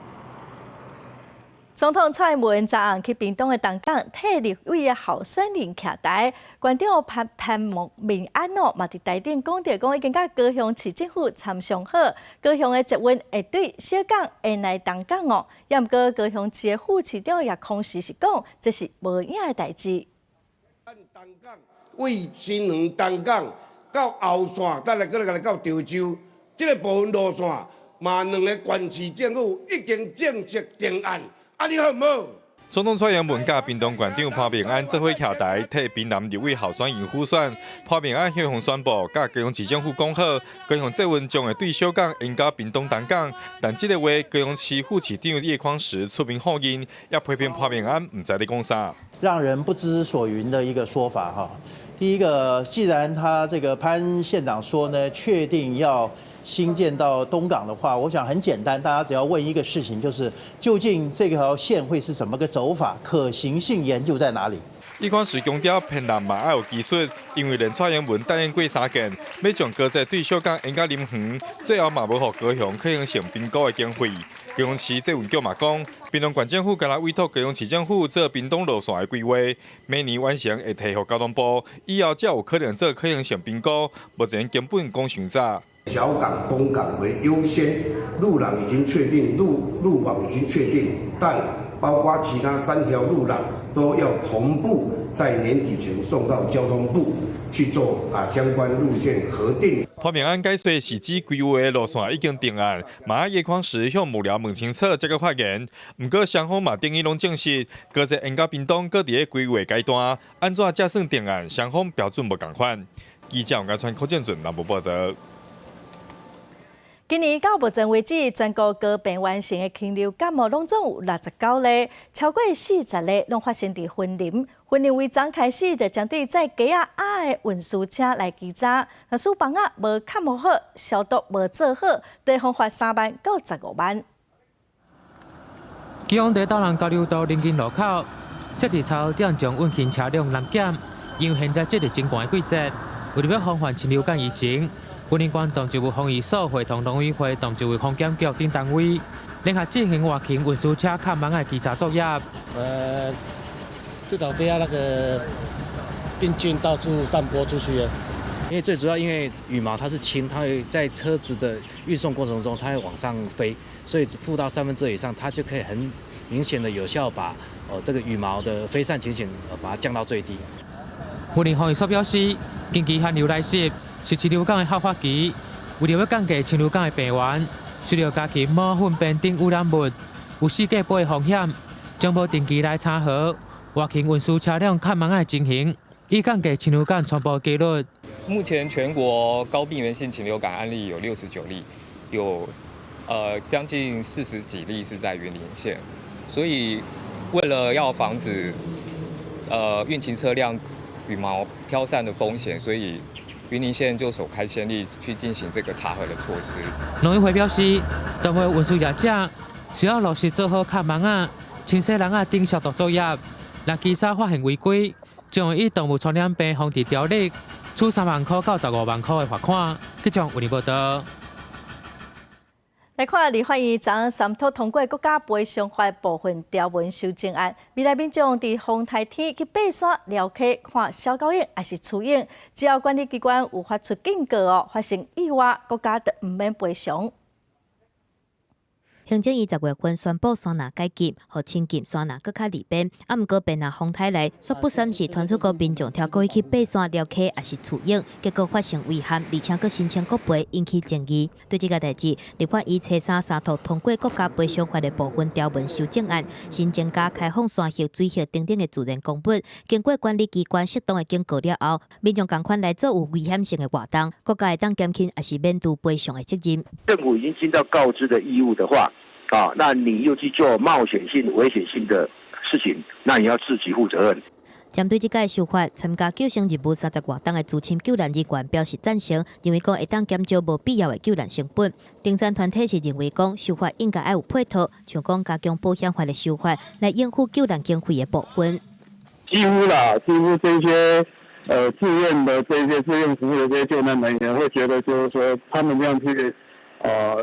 总统蔡英文昨暗去屏东的东港，替立委的候选人徛台，县长潘明安嘛伫台顶讲着讲，已经甲高雄市政府参详好，高雄的捷运会对小港会来东港哦。也毋过高雄市的副市长也空时是讲，这是无影的代志。为新园东港到后线，再来到潮州，这个部分路线嘛，两个县市政府已经正式定案。你好唔好？总统蔡英文甲屏东县长潘明安做伙徛台，替屏南立委候选人辅选。潘明安向宣布，甲高雄市政府讲好，高雄捷运将会对小港延到屏东东港。但这个话，高雄市副市长叶匡时出面否认，也批评潘明安唔知咧讲啥，让人不知所云的一个说法哈。第一个，既然他这个潘县长说呢，确定要新建到东港的话，我想很简单，大家只要问一个事情，就是究竟这条线会是怎么个走法，可行性研究在哪里？叶匡时强调，屏南嘛要有技术，因为连蔡英文答应过3件，要将高铁对小港延到林园，最后嘛无予高雄可行性评估的经费。高雄市捷运局嘛讲，屏东县政府敢若委托高雄市政府做屏东路线的规划，每年完成会提予交通部，以后才有可能做可行性评估，目前根本讲伤早。小港、东港为优先，路廊已经确定，路网已经确定，但包括其他3条路廊都要同步在年底前送到交通部去做相关路线核定。潘明安解说是指规划的路线已经定案，马叶匡时向幕僚问清楚，才个发言。不过双方嘛等于拢证实，高铁延到屏东搁伫咧规划阶段，安怎才算定案？双方标准无共款。记者杨川柯建准南部报道。今年到目前为止，全国高病完成的禽流感冒拢总有69例，超过40例拢发生伫云林。云林为昨开始就针对载鸡仔鸭的运输车来稽查，若输房仔无看无好，消毒无做好，得罚款3万到15万。基隆地道人交流道临近路口，设置操点将运行车辆拦检，因为现在这个真寒的季节，为了要防范禽流感疫情。云林县动植物防疫所会同农委会动植物防检局等单位联合进行活禽运输车看门的稽查作业。至少不要那个病菌到处散播出去了。因为最主要，因为羽毛它是轻，它会在车子的运送过程中，它会往上飞，所以负到2/3以上，它就可以很明显的有效把这个羽毛的飞散情形把它降到最低。云林防疫所表示，近期寒流来袭。是禽流感的好发期，为了要降低禽流感的病源，需要加强毛粪便等污染物有世界杯的风险，将无定期来查核活禽运输车辆看门的情形，以降低禽流感传播几率。目前全国高病原性禽流感案例有69例，有将近40几例是在云林县，所以为了要防止运禽车辆羽毛飘散的风险，所以云林县就首开先例去进行这个查核的措施。农委会表示，动物运输业者需要落实做好看门仔、清洗人仔等消毒作业。若稽查发现违规，将会以动物传染病防治条例处3万块到15万块的罚款。记者为你报道。来看立法院昨昏三读通过国家赔偿法部分条文修正案，未来民众伫风台天去爬山撩溪看小狗影还是雏影，只要管理机关有发出警告发生意外，国家就毋免赔偿。行政院10月份宣布山林改建，互亲近山林更较利便。毋过便若风台来，说不三时传出个民众跳过去爬山撩溪，也是雏影，结果发生危险，而且佫申请国赔，引起争议。对这个代志，立法院初三三读通过国家赔偿法的部分条文修正案，新增加开放山溪、水溪等等的自然公园，经过管理机关适当的警告了后，民众共款来做有危险性的活动，国家会当减轻也是免除赔偿的责任。政府已经尽到告知的义务的话。那你又去做冒险性、危险性的事情，那你要自己负责任。针对这个修法，参加救生任务30外档的资深救援人员表示赞成，认为讲会当减少无必要的救援成本。登山团体是认为讲修法应该要有配套，像讲加强保险法的修法来应付救援经费的部分。几乎这些自愿的这些志愿服务的这些救难人员会觉得，就是说他们这样去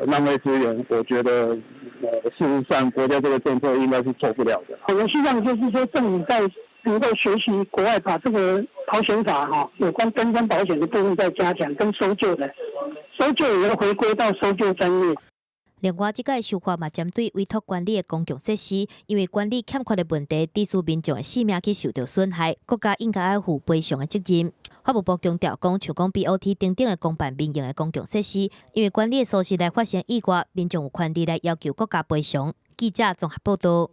浪费资源，我觉得事实上国家这个政策应该是做不了的。我希望就是说政府在能够学习国外，把这个保险法有关登山保险的部分再加强，跟搜救也要回归到搜救专业。另外，这个修法嘛，针对委托管理的公共设施，因为管理欠缺的问题，致使民众的性命去受到损害，国家应该要负赔偿的责任。法务部强调讲，像讲 BOT 等等的公办民营的公共设施，因为管理的疏失来发生意外，民众有权利来要求国家赔偿。记者综合报道。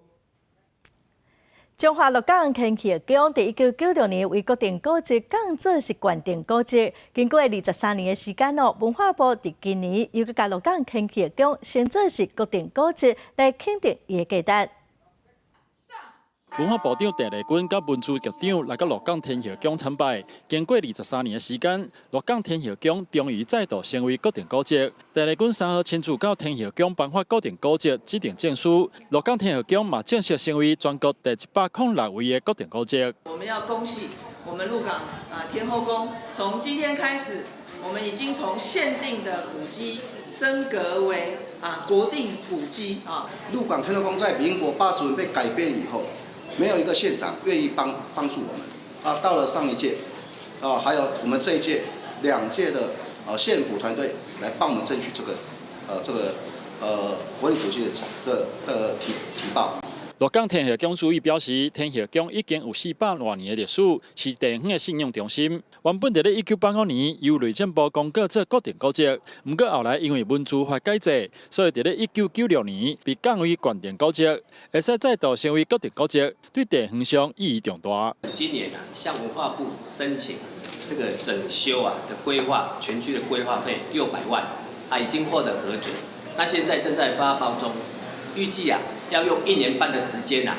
中华鹿港天气奖伫1996年为国定古迹降做是县定古迹，经过23年的时间文化部伫今年又甲鹿港天气奖升做是国定古迹，来肯定伊的价值。文化部长陈丽君甲文资局长来到鹿港天后宫参拜，经过23年的时间，鹿港天后宫终于再度成为国定古迹。陈丽君3号亲自到天后宫颁发国定古迹指定证书，鹿港天后宫嘛正式成为全国第106位的国定古迹。我们要恭喜我们鹿港天后宫，从今天开始，我们已经从限定的古迹升格为国定古迹啊。鹿港天后宫在民国80年被改编以后。没有一个县长愿意帮助我们到了上一届还有我们这一届2届的县府团队来帮我们争取这个国定古迹的提报。鹿港天后宫主委表示，天后宫已经有400多年的历史，是地方的信用中心。原本在1985年由内政部公告做国定古迹，不过后来因为文资法改制，所以在1996年被降为县定古迹，会使再度成为国定古迹，对地方上意义重大。今年向文化部申请这个整修的规划，全区的规划费600万，已经获得核准，那现在正在发包中，预计要用1年半的时间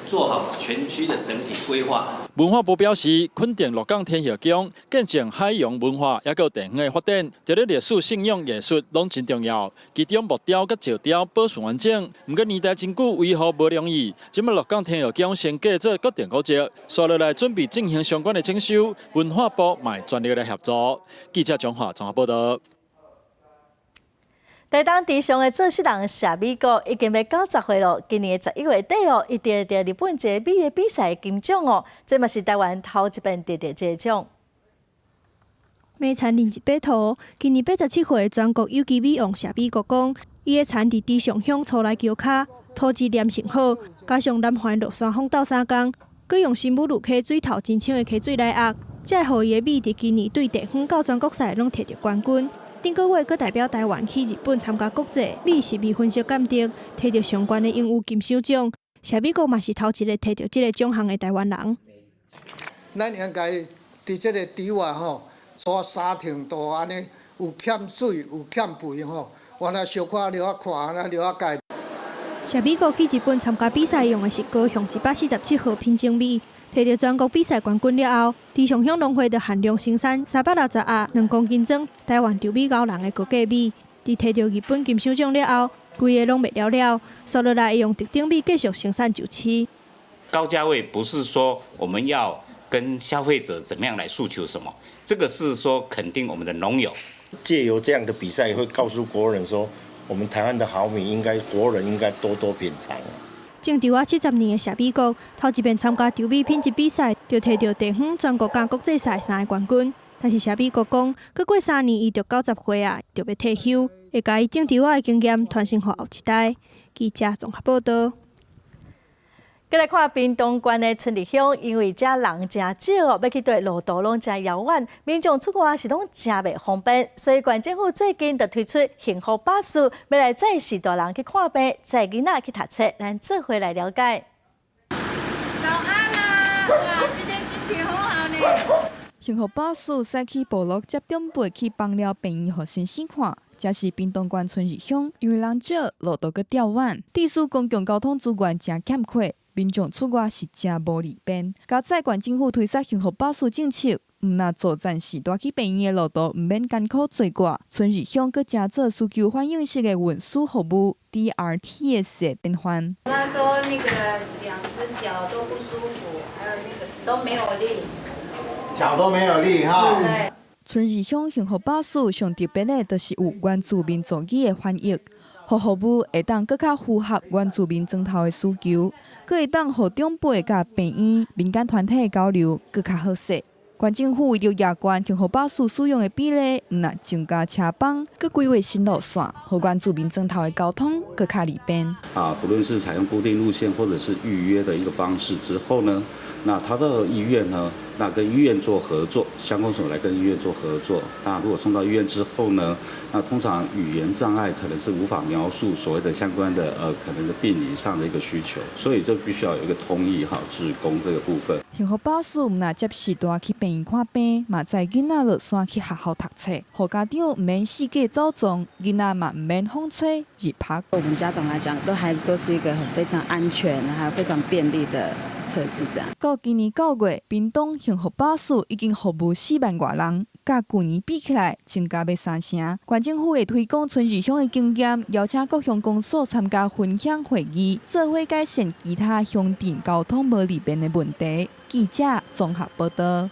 做好全区的整体规划。文化部表示，肯定鹿港天后宫见证海洋文化也个地方的发展，在咧历史、信用、艺术拢真重要。其中木雕甲石雕保存完整，不过年代真久，维护无容易。今麦鹿港天后宫先改做国定古迹，接落来准备进行相关的整修，文化部嘛全力来协助。记者张华综合报道。台东地上的做事人谢美国已经要90岁了，今年11月底伊得到日本一个美的比赛金奖这嘛是台湾头一遍得这个奖。美田林一摆图，今年87岁的全国有机美王谢美国讲，伊的田伫地上乡出来桥骹，土质黏性好，加上南环落山风斗3工，佮用新母路溪水头真清的溪水来压，才会予伊的米伫今年对地方到全国赛拢摕到冠军。顶个月，佮代表台湾去日本参加国际，米是未分析鉴定，摕到相关的应有金赏奖。谢美国嘛是头一个摕到这个奖项的台湾人。咱应该伫这个池外刷3程度安尼，有欠水有欠肥原来小可了看，安尼了解。谢美国去日本参加比赛用的是高雄147号品种米。摕到全国比赛冠军了后，地上乡农会的限量生产360盒2公斤装台湾稻米高人的高价米。伫摕到日本金赏奖了后，规个拢卖了，接落来会用特定米继续生产就市。高价位不是说我们要跟消费者怎么样来诉求什么，这个是说肯定我们的农友。借由这样的比赛，会告诉国人说，我们台湾的好米国人应该多多品尝。种稻70年的谢美国，头一遍参加稻米品质比赛，就摕到地方全国甲国际赛3个冠军。但是谢美国讲，再过3年，伊就90岁啊，就要退休，会甲伊种稻的经验传承给后一代。记者综合报道。再来看屏东县的春日乡，因为遮人真少，要去对路途拢真遥远，民众出外是拢真袂方便，所以县政府最近就推出幸福巴士，要来载时大人去看病，载囡仔去读册，咱做伙来了解。早安啊！哇，今天心情好好呢。幸福巴士驶去部落接长辈去放了病院，互先生看。这是屏东县春日乡，因为人少，路途阁遥远，地属公共交通资源真欠缺。民众出外是真无利便，甲载县政府推出幸福巴士政策，毋那坐站时代去病院的路途毋免艰苦做寡。春日乡阁加做需求反映式的运输服务 DRTS 的电话。他说那个2只脚都不舒服，还有那个都没有力，脚都没有力哈。对。春日乡幸福巴士上特别的，就是有原住民族语的翻译。服务会当更较符合原住民庄头的需求，佮会当互长辈甲病院、民间团体交流更较好势。县政府为了夜间幸福巴士使用的比例，毋但增加车帮，佮规划新路线，互原住民庄头的交通更较利便。不论是采用固定路线或者是预约的一个方式之后呢，那他的医院呢，那跟医院做合作，乡公所来跟医院做合作。那如果送到医院之后呢，那通常语言障碍可能是无法描述所谓的相关的可能的病理上的一个需求，所以这必须要有一个通译志工这个部分。幸福巴士毋但接时代去病院看病，嘛载囡仔落山去学校读册，互家长毋免四界走踪，囡仔嘛毋免风吹日晒。我们家长来讲，对孩子都是一个非常安全还有非常便利的车子这样。到今年9月，屏东幸福巴士已经服务4万多人，甲去年比起来增加要3成。县政府会推广春日乡的经验，邀请各乡公所参加分享会议，做伙改善其他乡镇交通无利便的问题。记者综合报道。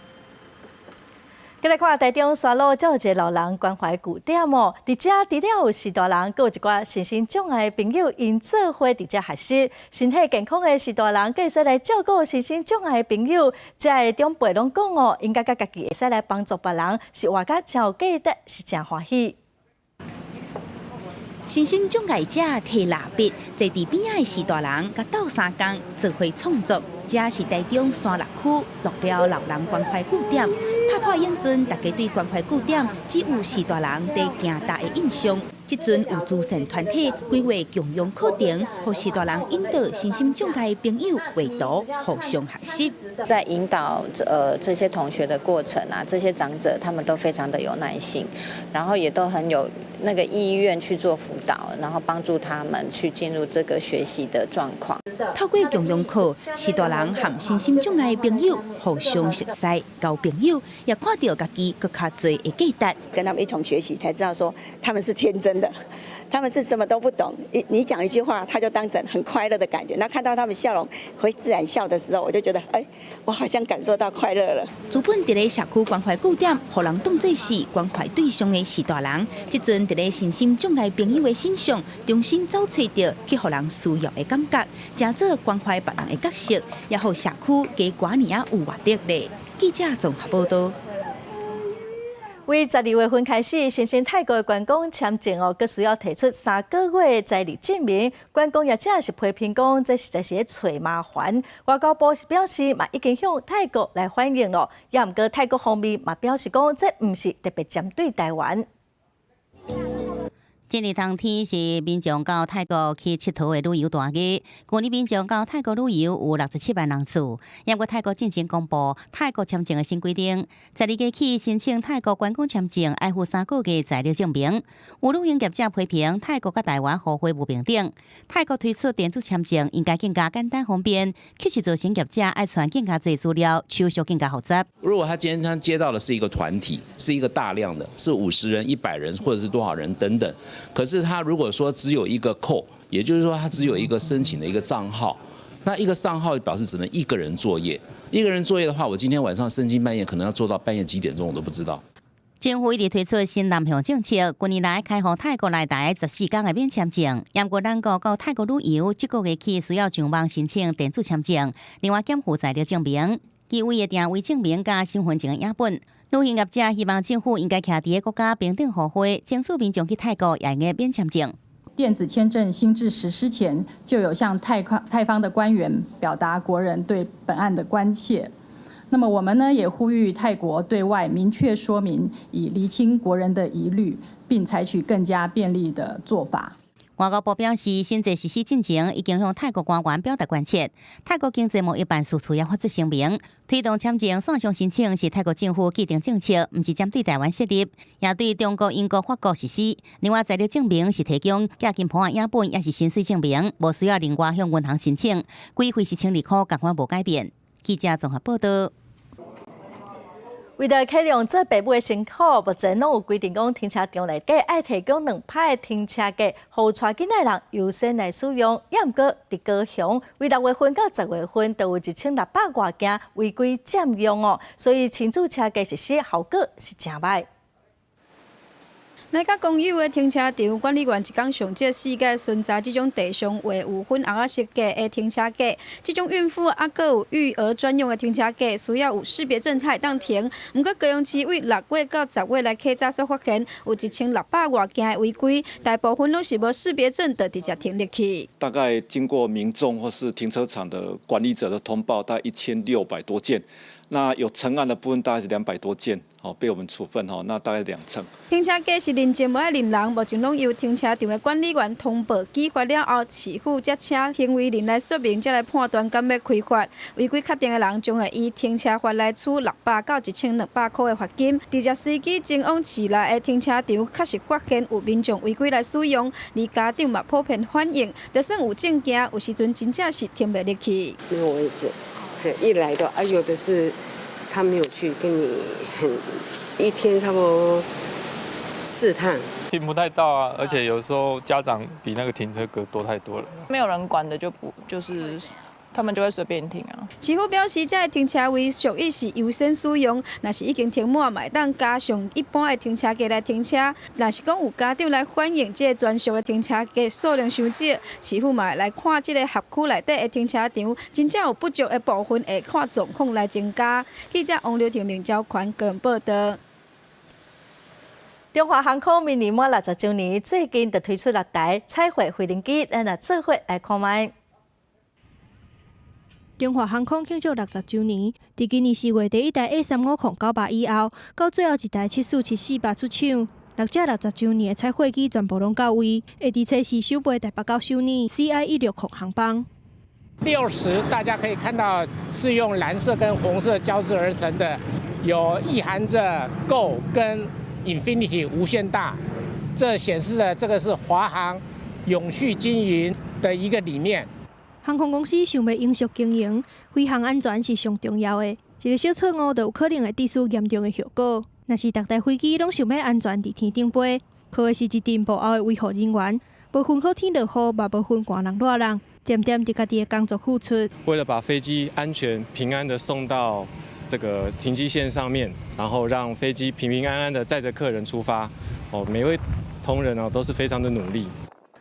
再来看台中沙路，才有一个老人关怀据点哦。伫遮除了有士大人，阁有一寡身心障碍的朋友，因做伙伫遮学习。身体健康的士大人，阁会使来照顾身心障碍的朋友。遮的长辈拢讲哦，应该甲家己会使来帮助别人，是活甲真有价值，是真欢喜。身心障碍者摕蜡笔，坐伫边仔的士大人，甲斗相共做伙创作。这是台中山六区落了老人关怀据点。拍破影阵，大家对关怀据点只有士大人在行大的印象。即阵有慈善团体规划共用课程，互士大人引导身心障碍的朋友画图，互相学习。在引导这些同学的过程啊，这些长者他们都非常的有耐心，然后也都很有那个意愿去做辅导，然后帮助他们去进入这个学习的状况。透过共用课，士大人和身心障碍的朋友互相熟悉，交朋友，也看到家己更较多的价值。跟他们一同学习，才知道说他们是天真的，他们是什么都不懂。你讲一句话，他就当成很快乐的感觉。那看到他们笑容会自然笑的时候，我就觉得，我好像感受到快乐了。资本伫咧社区关怀据点，互人当作是关怀对象的士大人。即阵伫咧身心障碍朋友的身上，重新找找到去互人需要的感觉，真做关怀别人的角色，也互社区加寡年有活力咧。记者综合报道。为12月份开始，新生泰国的观光签证哦，佮需要提出3个月在日证明。观光业者是批评讲，这实在是找麻烦。外交部是表示，嘛已经向泰国来反映咯，也毋过泰国方面嘛表示讲，这毋是特别针对台湾。今日当天是民众到泰国去佚佗的旅游大日。去年民众到泰国旅游有67万人次。因过泰国进行公布泰国签证的新规定，12月起申请泰国观光签证要附3个月材料证明。有旅行业者批评泰国甲台湾互惠不平等。泰国推出电子签证应该更加简单方便，其实造成业者爱传更加多资料，手续更加复杂。如果他今天接到的是一个团体，是一个大量的，是50人、100人，或者是多少人等等。可是他如果说只有一个扣，也就是说他只有一个申请的一个账号，那一个账号表示只能一个人作业。一个人作业的话，我今天晚上深更半夜可能要做到半夜几点钟我都不知道。政府一直推出新南向政策，近年来开放泰国来台14天的免签证。不过，咱国到泰国旅游，这个月起需要上网申请电子签证，另外减负材料证明、机位的定位证明加身份证的影本。旅行业者希望政府应该徛伫个国家平等互惠，争取民众去泰国也应免签证。电子签证新制实施前，就有向泰方的官员表达国人对本案的关切。那么我们呢，也呼吁泰国对外明确说明，以厘清国人的疑虑，并采取更加便利的做法。外交部表示，新制实施进程已经向泰国官员表达关切。泰国经济贸易办事处也发出声明，推动签证线上申请是泰国政府既定政策，不是针对台湾设立，也对中国、英国、法国实施。另外，材料证明是提供押金簿影本，也是薪水证明，无需要另外向银行申请，规费是1,200块，同款无改变。记者综合报道。为了启动做爸母的辛苦，目前拢有规定讲停车场内底爱提供2排的停车格，互带囡仔人优先来使用。也毋过，伫高雄，为6月份到10月份都有1600外件违规占用哦，所以亲子车格实施效果是真歹。来甲公有的停车场管理员一天上这4个巡查这种地上画有粉红仔设计的停车格，这种孕妇还佫有育儿专用的停车格，需要有识别证才会当停。不过高雄市为6月到10月来稽查所发现，有1600外件的违规，大部分拢是无识别证就直接停入去。大概经过民众或是停车场的管理者的通报，大概1600多件。那有成案的部分大概是200多件，被我们处分，那大概2成。停车格是认证无爱认人，目前拢由停车场的管理员通报寄发了后，市府才请行为人来说明，才来判断敢要开罚。违规确定的人将会以停车法来处600到1200块的罚金。直接随机前往市内的停车场，确实发现有民众违规来使用，而家长嘛普遍反映，就算有证件，有时阵真正是停不入去。没有位置。一来的有的是他没有去跟你一天差不多4趟，听不太到啊，而且有时候家长比那个停车格多太多了，没有人管的就是他们就会随便停啊。市府表示，这停车位属于是优先使用，若是已经停满，嘛会当加上一般的停车格来停车。若是讲有家长来反映，这专属的停车格数量伤少，市府嘛来看这个辖区内底的停车场，真正有不足的部分，会看状况来增加。记者王刘庭、明昭款个人报道。中华航空明年满60周年，最近就推出6台彩绘飞行机，咱来做伙来看卖。中华航空庆祝60周年，伫今年4月第1台 A350-900以后，到最后一台747-400出厂，6只60周年的彩绘机全部拢到位。下伫测试首飞台北到首尔 CI160航班。60，大家可以看到是用蓝色跟红色交织而成的，有意含着 Go 跟 Infinity 无限大，这显示了这个是华航永续经营的一个理念。航空公司想要永续经营，飞行安全是上重要的。一个小错误就有可能会致使严重的后果。若是各台飞机拢想要安全伫天顶飞，靠的是一阵幕后的维护人员，无分好天落雨，嘛无分寒人热人，点点伫家己的工作付出。为了把飞机安全平安的送到这个停机线上面，然后让飞机平平安安的载着客人出发，每位同仁都是非常的努力。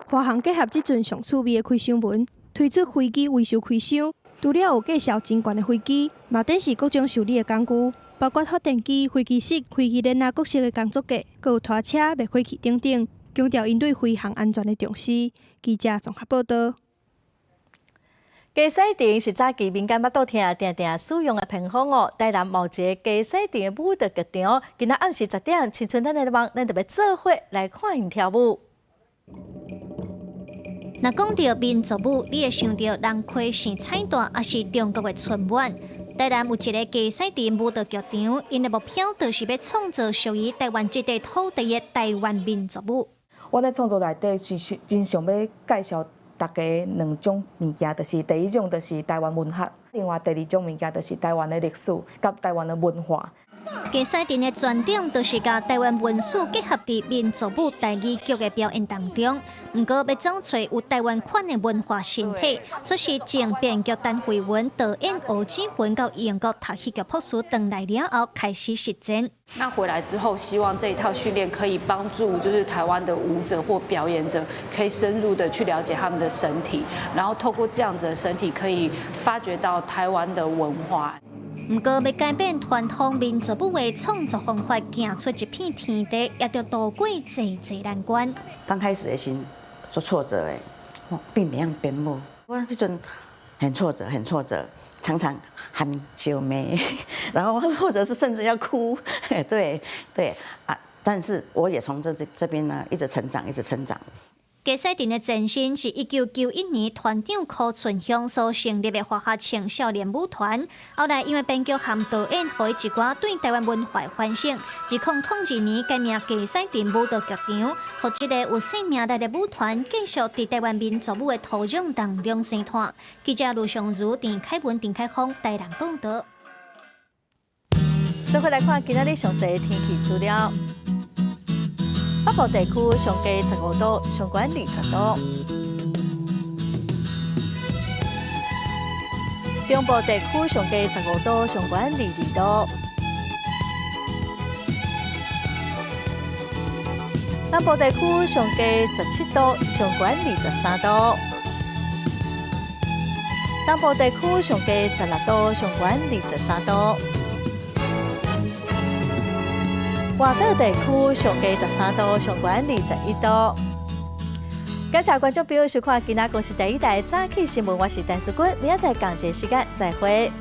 华航结合即阵上趣味的开箱文，推出飞机维修开箱，除了有介绍真悬的飞机，嘛展示各种修理的工具，包括发电机、飞机室、飞机帘各式的工作架，还有拖车、灭火器等等，强调因对飞行安全的重视。记者综合报道。鸡洗店是早期民间捌倒听定定使用的偏方哦。台南某一个鸡洗店的舞蹈剧场，今仔暗时10点，青春咱的网，咱就要做伙来看因跳舞。若讲到民族舞，你会想到人溪生彩蛋，还是中国的春晚？台南有一个鸡洗店舞蹈剧场，因的目标就是要创造属于台湾这块土地的台湾民族舞。我在创作内底是真想要介绍大家2种物件，就是第一种就是台湾文学，另外第2种物件就是台湾的历史甲台湾的文化。加西镇的专长就是甲台湾文史结合伫民族舞台语剧的表演当中。不过要找出有台湾款的文化形体，所以正编剧陈慧文导演吴志芬到英国读戏剧博士回来了后，开始实践。那回来之后，希望这一套训练可以帮助就是台湾的舞者或表演者，可以深入的去了解他们的身体，然后透过这样子的身体，可以发掘到台湾的文化。不过，要改变传统民族舞的创作方法，行出一片天地，也要度过侪难关。刚开始的时做挫折的，并不像编舞，我那阵很挫折，常常喊救命，然后或者是甚至要哭，对啊，但是我也从这边呢一直成长。加西镇的前身是1991年团长柯春香所成立的华夏青少年舞团。后来因为编剧和导演给一寡对台湾文化的反省，2002年改名加西镇舞蹈剧场，让这个有生命力的舞团继续在台湾民族舞的土壤当中生产。记者卢尚如、陈凯文、陈凯峰台南报道。再回来看今仔日详细的天气资料。北部地区上低15度，上悬20度；中部地区上低15度，上悬22度；南部地区上低17度，上悬23度；东部地区上低16度，上悬23度。外岛地区上低13度，上悬21度。感谢观众朋友收看今仔公视第一台早起新闻，我是陈淑君，明仔载同一时间再会。